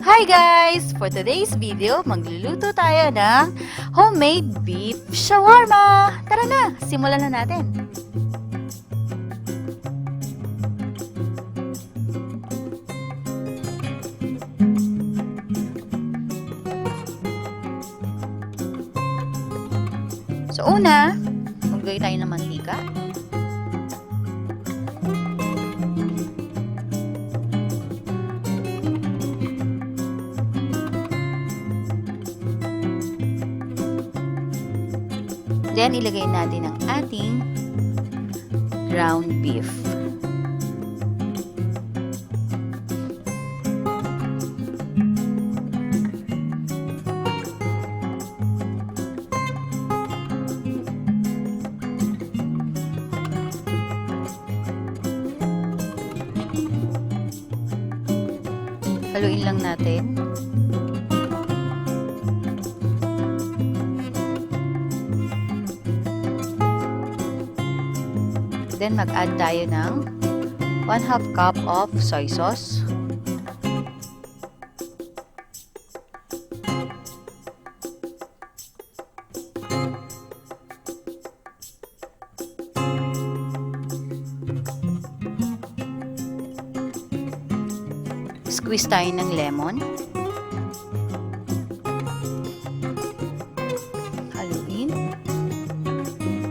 Hi guys! For today's video, magluluto tayo ng homemade beef shawarma! Tara na! Simulan na natin! So una, maglagay tayo ng mantika. Then, ilagay natin ang ating ground beef. Haluin lang natin. Then, mag-add tayo ng 1/2 cup of soy sauce. Squeeze tayo ng lemon. Haluin.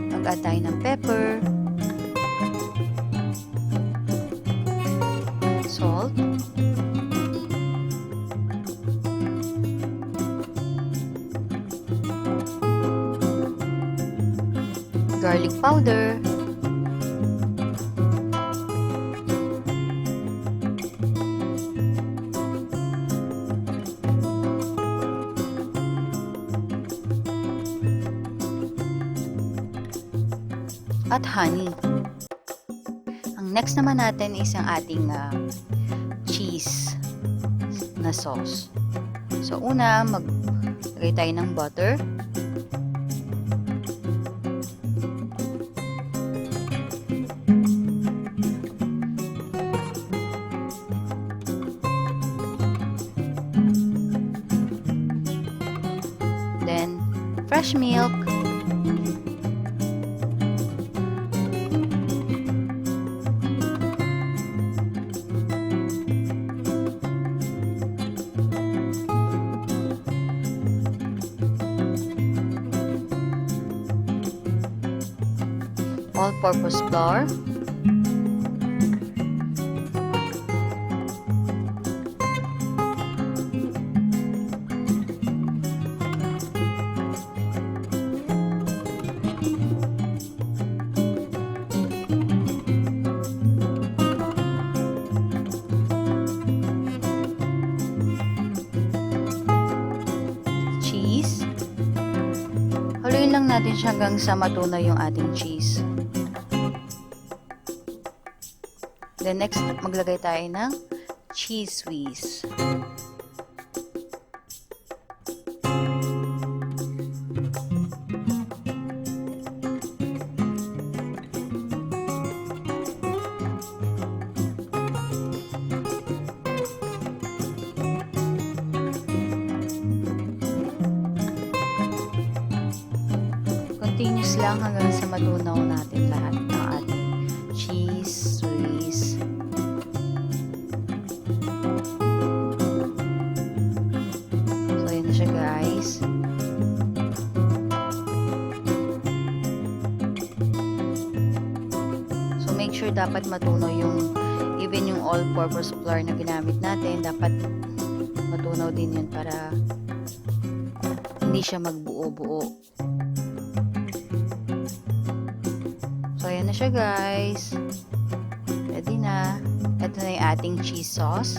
Mag-add tayo ng pepper. Salt, garlic powder, at honey. Ang next naman natin is ang ating cheese na sauce. So, una, maglagay tayo ng butter. Then, fresh milk. All-purpose flour, cheese. Haluin lang natin siya hanggang sa matunaw yung ating cheese. Then next, maglagay tayo ng cheese whiz. Continuous lang hanggang sa matunaw natin lahat ng ating cheese whiz. So, yun na siya guys. So, make sure dapat matunaw even yung all-purpose flour na ginamit natin, dapat matunaw din yun para hindi siya magbuo-buo. So, ayan na siya guys. Ready na. Ito na yung ating cheese sauce.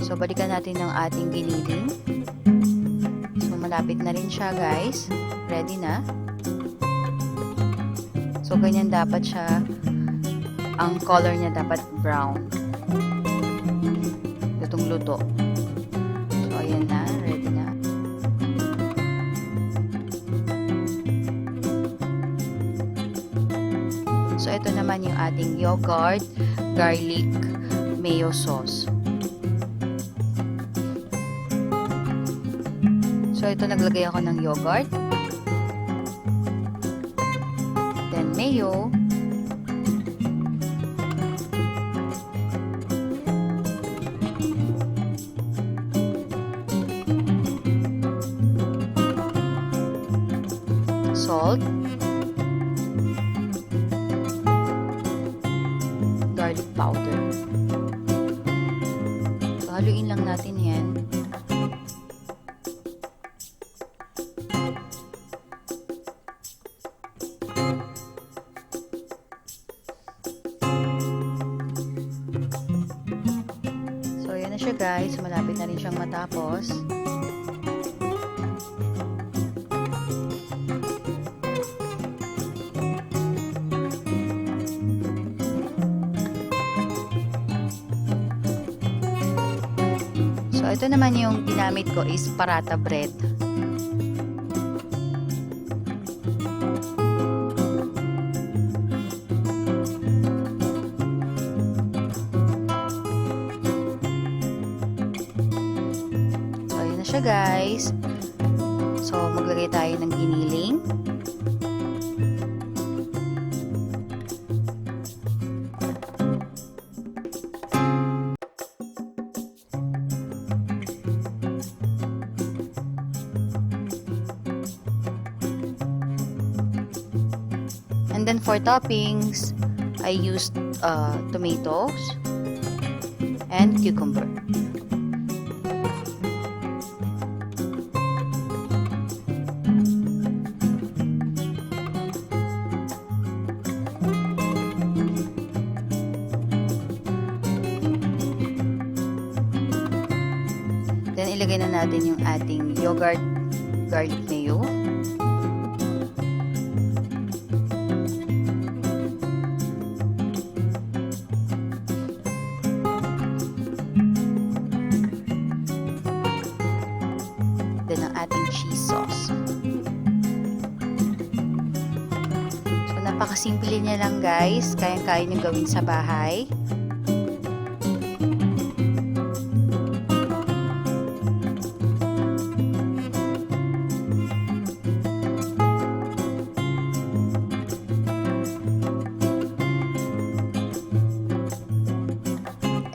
So, balikan natin ng ating giniling. So, malapit na rin siya guys. Ready na. So, ganyan dapat siya. Ang color niya dapat brown. Lutong luto. So, ayan na. Ready na. So, ito naman yung ating yogurt, garlic, mayo sauce. So, ito naglagay ako ng yogurt. Then, mayo. Salt. Garlic powder. So, haluin lang natin yan. So, ayan na siya guys. Malapit na rin siyang matapos. So, ito naman yung ginamit ko is paratha bread. So, ayun na siya guys. So, maglagay tayo ng giniling. And then for toppings, I used tomatoes and cucumber. Then ilagay na natin yung ating yogurt garlic mayo. Then ang ating cheese sauce. So napakasimple niya lang guys, kayang-kaya niyo gawin sa bahay.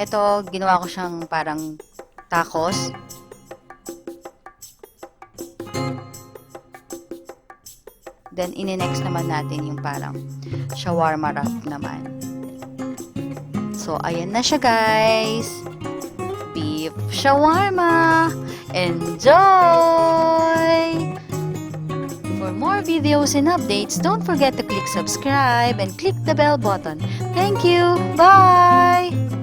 Ito, ginawa ko siyang parang tacos. Then, ine-next naman natin yung parang shawarma wrap naman. So, ayan na siya guys. Beef shawarma. Enjoy! For more videos and updates, don't forget to click subscribe and click the bell button. Thank you! Bye!